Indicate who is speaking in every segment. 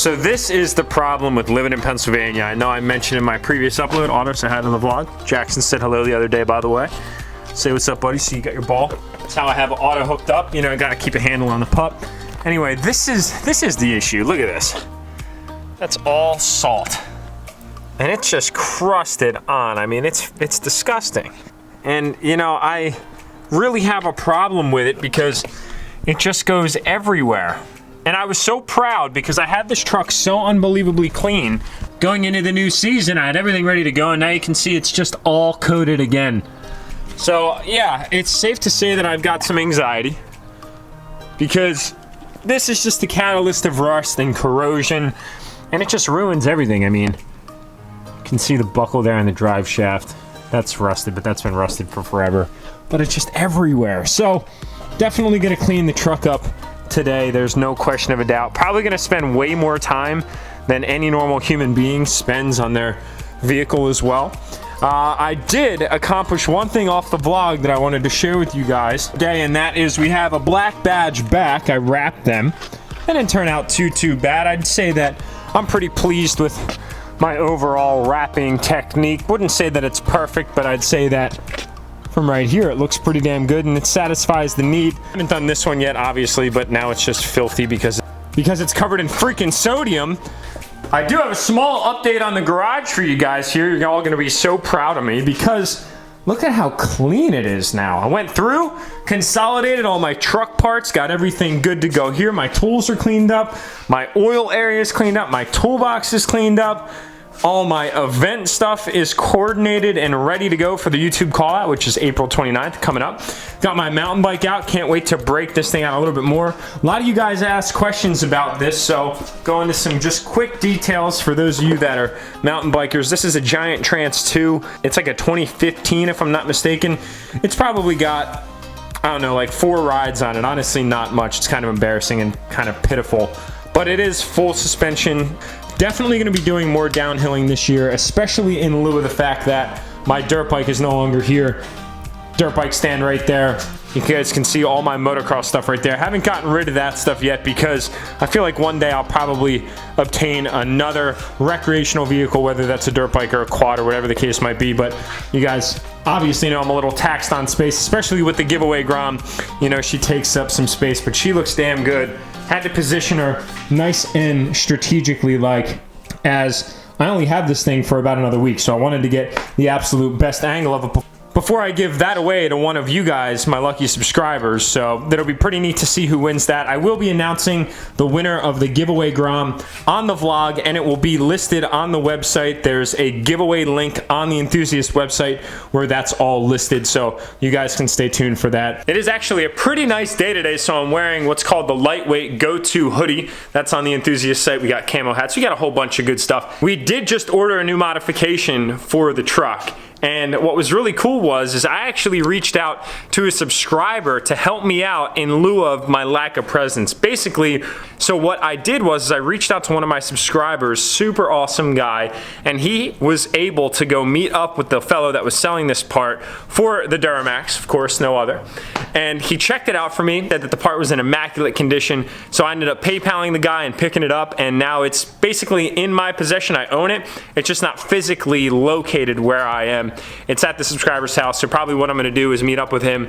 Speaker 1: So this is the problem with living in Pennsylvania. I know I mentioned in my previous upload, Otto said hi to the vlog. Jackson said hello the other day, by the way. Say what's up, buddy. So you got your ball. That's how I have Otto hooked up. You know, I gotta keep a handle on the pup. Anyway, this is the issue. Look at this. That's all salt. And it's just crusted on. I mean, it's disgusting. And you know, I really have a problem with it because it just goes everywhere. And I was so proud because I had this truck so unbelievably clean going into the new season. I had everything ready to go, and now you can see it's just all coated again. So yeah, it's safe to say that I've got some anxiety because this is just the catalyst of rust and corrosion, and it just ruins everything. I mean, you can see the buckle there in the drive shaft. That's rusted, but that's been rusted for forever. But it's just everywhere. So definitely gonna clean the truck up today. There's no question of a doubt. Probably gonna spend way more time than any normal human being spends on their vehicle as well. I did accomplish one thing off the vlog that I wanted to share with you guys today, and that is we have a black badge back. I wrapped them. It didn't turn out too bad. I'd say that I'm pretty pleased with my overall wrapping technique. Wouldn't say that it's perfect, but I'd say that from right here it looks pretty damn good and it satisfies the need. I haven't done this one yet, obviously, but now it's just filthy because it's covered in freaking sodium. I do have a small update on the garage for you guys here. You're all gonna be so proud of me because look at how clean it is now. I went through, consolidated all my truck parts, got everything good to go here. My tools are cleaned up, my oil area is cleaned up, my toolbox is cleaned up. All my event stuff is coordinated and ready to go for the YouTube call out, which is April 29th coming up. Got my mountain bike out. Can't wait to break this thing out a little bit more. A lot of you guys asked questions about this, so go into some just quick details for those of you that are mountain bikers. This is a Giant Trance 2. It's like a 2015 if I'm not mistaken. It's probably got, I don't know, like 4 rides on it. Honestly, not much. It's kind of embarrassing and kind of pitiful, but it is full suspension. Definitely going to be doing more downhilling this year, especially in lieu of the fact that my dirt bike is no longer here. Dirt bike stand right there. You guys can see all my motocross stuff right there. I haven't gotten rid of that stuff yet because I feel like one day I'll probably obtain another recreational vehicle, whether that's a dirt bike or a quad or whatever the case might be. But you guys obviously know I'm a little taxed on space, especially with the giveaway Grom. You know, she takes up some space, but she looks damn good. Had to position her nice and strategically, like, as I only had this thing for about another week, so I wanted to get the absolute best angle of it before I give that away to one of you guys, my lucky subscribers. So that'll be pretty neat to see who wins that. I will be announcing the winner of the giveaway Grom on the vlog, and it will be listed on the website. There's a giveaway link on the Enthusiast website where that's all listed, so you guys can stay tuned for that. It is actually a pretty nice day today, so I'm wearing what's called the lightweight go-to hoodie. That's on the Enthusiast site. We got camo hats. We got a whole bunch of good stuff. We did just order a new modification for the truck. And what was really cool was I actually reached out to a subscriber to help me out in lieu of my lack of presence. Basically, so what I did was I reached out to one of my subscribers, super awesome guy, and he was able to go meet up with the fellow that was selling this part for the Duramax, of course, no other. And he checked it out for me, said that the part was in immaculate condition, so I ended up PayPaling the guy and picking it up, and now it's basically in my possession. I own it. It's just not physically located where I am. It's at the subscriber's house, so probably what I'm going to do is meet up with him.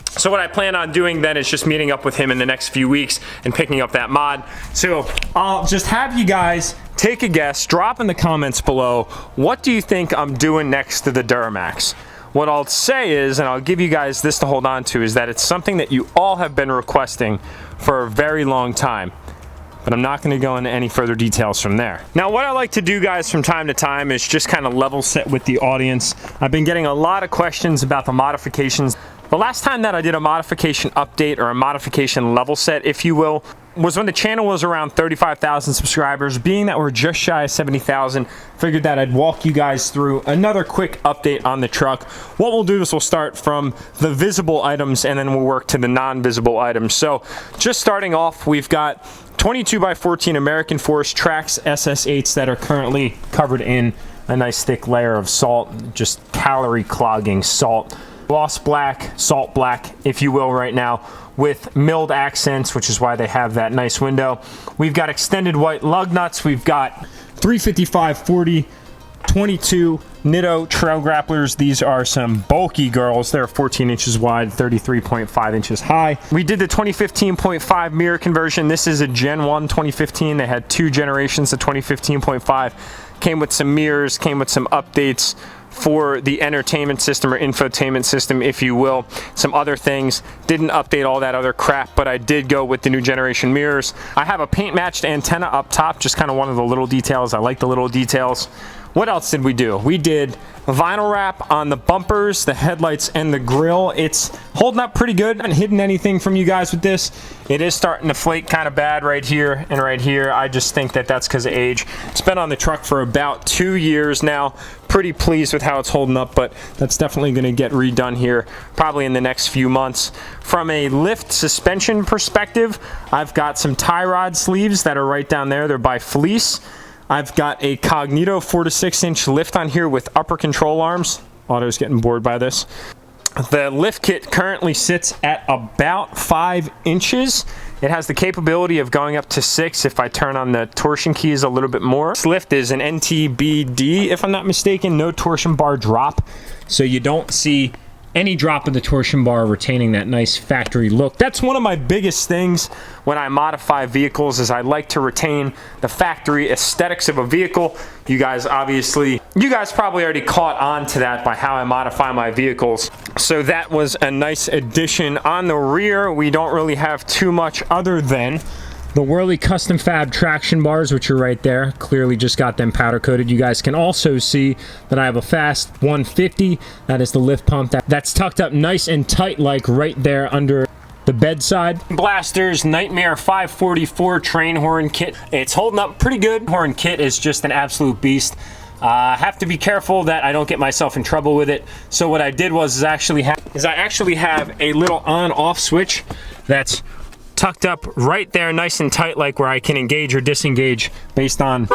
Speaker 1: So what I plan on doing then is just meeting up with him in the next few weeks and picking up that mod. So I'll just have you guys take a guess, drop in the comments below, what do you think I'm doing next to the Duramax? What I'll say is, and I'll give you guys this to hold on to, is that it's something that you all have been requesting for a very long time. But I'm not going to go into any further details from there. Now, what I like to do, guys, from time to time is just kind of level set with the audience. I've been getting a lot of questions about the modifications. The last time that I did a modification update or a modification level set, if you will, was when the channel was around 35,000 subscribers. Being that we're just shy of 70,000, figured that I'd walk you guys through another quick update on the truck. What we'll do is we'll start from the visible items and then we'll work to the non-visible items. So just starting off, we've got 22x14 American Force Trax SS8s that are currently covered in a nice thick layer of salt, just calorie clogging salt. gloss black, salt black, if you will, right now, with milled accents, which is why they have that nice window. We've got extended white lug nuts. We've got 355, 40, 22 Nitto trail grapplers. These are some bulky girls. They're 14 inches wide, 33.5 inches high. We did the 2015.5 mirror conversion. This is a Gen 1 2015. They had 2 generations of 2015.5. Came with some mirrors, came with some updates for the entertainment system or infotainment system, if you will. Some other things. Didn't update all that other crap, but I did go with the new generation mirrors. I have a paint matched antenna up top, just kind of one of the little details. I like the little details. What else did we do? We did vinyl wrap on the bumpers, the headlights, and the grille. It's holding up pretty good. I haven't hidden anything from you guys with this. It is starting to flake kind of bad right here and right here. I just think that that's because of age. It's been on the truck for about 2 years now. Pretty pleased with how it's holding up, but that's definitely going to get redone here probably in the next few months. From a lift suspension perspective, I've got some tie rod sleeves that are right down there. They're by Fleece. I've got a Cognito 4 to 6 inch lift on here with upper control arms. Auto's getting bored by this. The lift kit currently sits at about 5 inches. It has the capability of going up to 6 if I turn on the torsion keys a little bit more. This lift is an NTBD, if I'm not mistaken, no torsion bar drop. So you don't see any drop of the torsion bar, retaining that nice factory look. That's one of my biggest things when I modify vehicles, is I like to retain the factory aesthetics of a vehicle. You guys probably already caught on to that by how I modify my vehicles. So that was a nice addition. On the rear, we don't really have too much other than the Whirly Custom Fab traction bars, which are right there. Clearly just got them powder coated. You guys can also see that I have a Fast 150. That is the lift pump that's tucked up nice and tight, like right there under the bedside. Blasters Nightmare 544 train horn kit. It's holding up pretty good. Horn kit is just an absolute beast. I have to be careful that I don't get myself in trouble with it. So what I did was I actually have a little on-off switch that's tucked up right there nice and tight, like where I can engage or disengage based on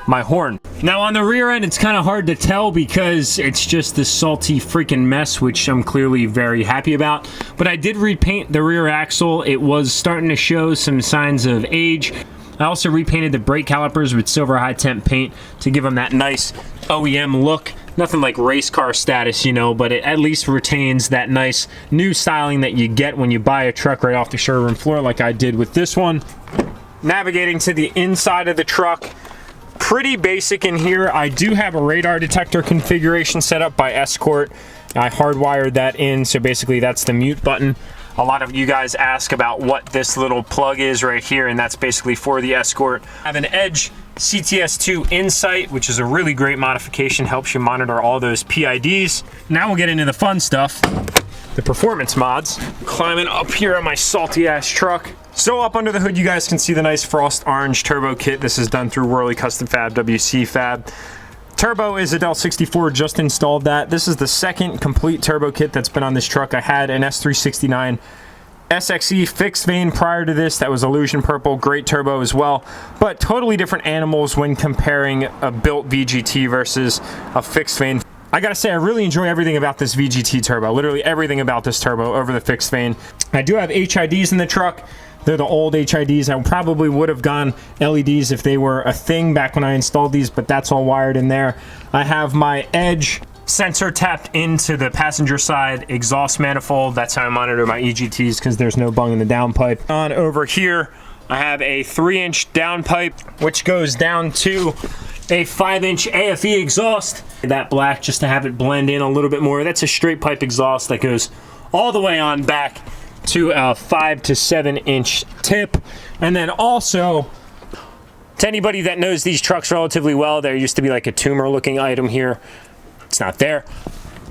Speaker 1: my horn. Now on the rear end, it's kind of hard to tell because it's just this salty freaking mess, which I'm clearly very happy about. But I did repaint the rear axle. It was starting to show some signs of age. I also repainted the brake calipers with silver high temp paint to give them that nice OEM look. Nothing like race car status, you know, but it at least retains that nice new styling that you get when you buy a truck right off the showroom floor, like I did with this one. Navigating to the inside of the truck, pretty basic in here. I do have a radar detector configuration set up by Escort. I hardwired that in, so basically that's the mute button. A lot of you guys ask about what this little plug is right here, and that's basically for the Escort. I have an Edge CTS2 Insight, which is a really great modification, helps you monitor all those PIDs. Now we'll get into the fun stuff, the performance mods. Climbing up here on my salty ass truck. So up under the hood, you guys can see the nice Frost Orange turbo kit. This is done through Whirly Custom Fab, WC Fab. Turbo is a Del 64, just installed that. This is the second complete turbo kit that's been on this truck. I had an S369 SXE fixed vane prior to this. That was Illusion Purple, great turbo as well. But totally different animals when comparing a built VGT versus a fixed vane. I gotta say, I really enjoy everything about this VGT turbo. Literally everything about this turbo over the fixed vane. I do have HIDs in the truck. They're the old HIDs. I probably would have gone LEDs if they were a thing back when I installed these, but that's all wired in there. I have my Edge sensor tapped into the passenger side exhaust manifold. That's how I monitor my EGTs, because there's no bung in the downpipe. On over here, I have a 3-inch downpipe, which goes down to a 5-inch AFE exhaust. That black, just to have it blend in a little bit more. That's a straight pipe exhaust that goes all the way on back to a 5 to 7-inch tip. And then also, to anybody that knows these trucks relatively well, there used to be like a tumor looking item here. It's not there.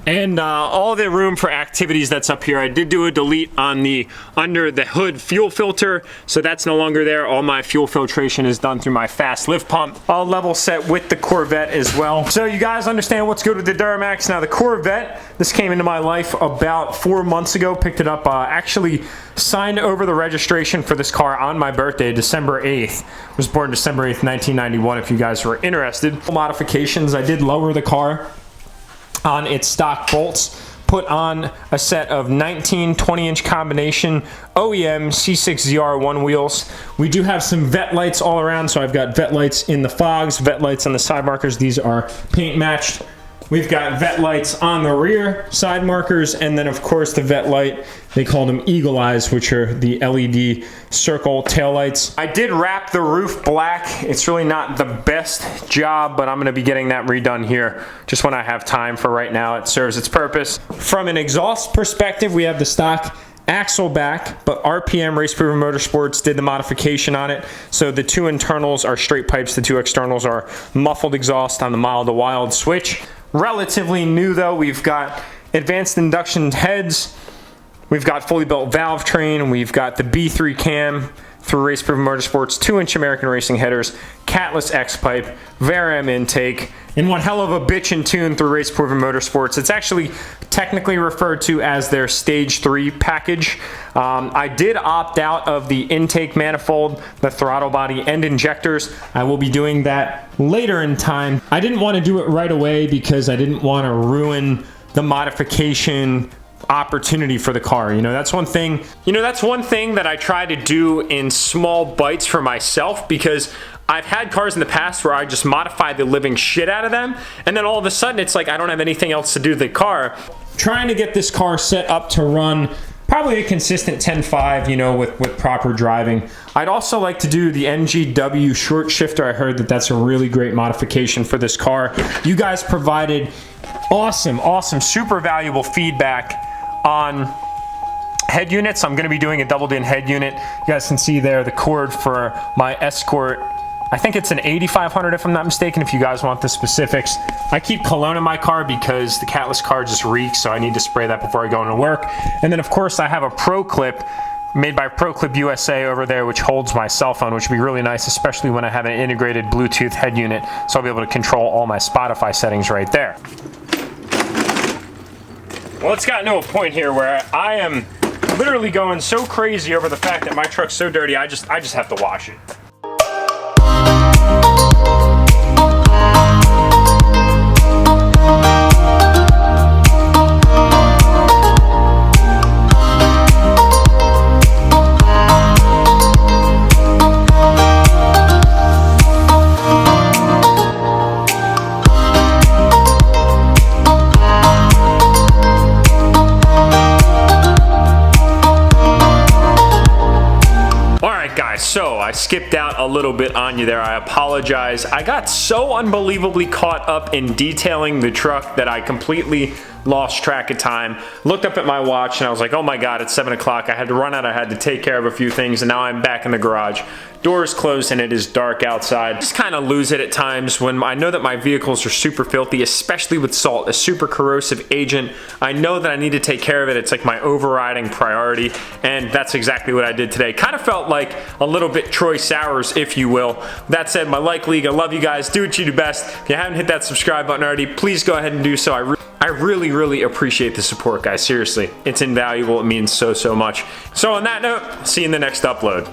Speaker 1: And all the room for activities that's up here. I did do a delete on the under the hood fuel filter, so that's no longer there. All my fuel filtration is done through my fast lift pump. All level set with the Corvette as well. So you guys understand what's good with the Duramax. Now the Corvette, this came into my life about 4 months ago. Picked it up, actually signed over the registration for this car on my birthday, December 8th. Was born December 8th, 1991, if you guys were interested. Modifications, I did lower the car on its stock bolts, put on a set of 19 20-inch combination OEM C6ZR1 wheels. We do have some Vette lights all around, so I've got Vette lights in the fogs, Vette lights on the side markers. These are paint matched. We've got Vette lights on the rear side markers, and then of course the Vette light, they call them Eagle Eyes, which are the LED circle tail lights. I did wrap the roof black. It's really not the best job, but I'm gonna be getting that redone here just when I have time. For right now, it serves its purpose. From an exhaust perspective, we have the stock axle back, but RPM Race Proven Motorsports did the modification on it. So the two internals are straight pipes, the two externals are muffled exhaust on the mild to wild switch. Relatively new though, we've got advanced induction heads, we've got fully built valve train, we've got the B3 cam through Race Proven Motorsports, 2-inch American Racing headers, catless X-pipe, Veram intake, and one hell of a bitch and tune through Race Proven Motorsports. It's actually technically referred to as their Stage 3 package. I did opt out of the intake manifold, the throttle body, and injectors. I will be doing that later in time. I didn't want to do it right away because I didn't want to ruin the modification opportunity for the car. That's one thing that I try to do in small bites for myself, because I've had cars in the past where I just modify the living shit out of them, and then all of a sudden it's like I don't have anything else to do to the car. Trying to get this car set up to run probably a consistent 10.5, with proper driving. I'd also like to do the NGW short shifter. I heard that that's a really great modification for this car. You guys provided awesome, super valuable feedback on head units. I'm going to be doing a doubled in head unit. You guys can see there the cord for my Escort. I think it's an 8500 if I'm not mistaken, if you guys want the specifics. I keep cologne in my car because the catless car just reeks, so I need to spray that before I go into work. And then of course I have a Pro Clip made by Pro Clip USA over there, which holds my cell phone, which would be really nice, especially when I have an integrated Bluetooth head unit, so I'll be able to control all my Spotify settings right there. Well, it's gotten to a point here where I am literally going so crazy over the fact that my truck's so dirty, I just have to wash it. So I skipped out a little bit on you there. I apologize. I got so unbelievably caught up in detailing the truck that I completely lost track of time. Looked up at my watch and I was like, oh my god, it's 7 o'clock. I had to run out. I had to take care of a few things, and now I'm back in the garage. Doors closed and it is dark outside. I just kind of lose it at times when I know that my vehicles are super filthy, especially with salt, a super corrosive agent. I know that I need to take care of it. It's like my overriding priority, and that's exactly what I did today. Kind of felt like a little bit Troy Sowers, if you will. That said, my like league, I love you guys. Do what you do best. If you haven't hit that subscribe button already, please go ahead and do so. I really appreciate the support, guys. Seriously, it's invaluable. It means so much. So on that note, see you in the next upload.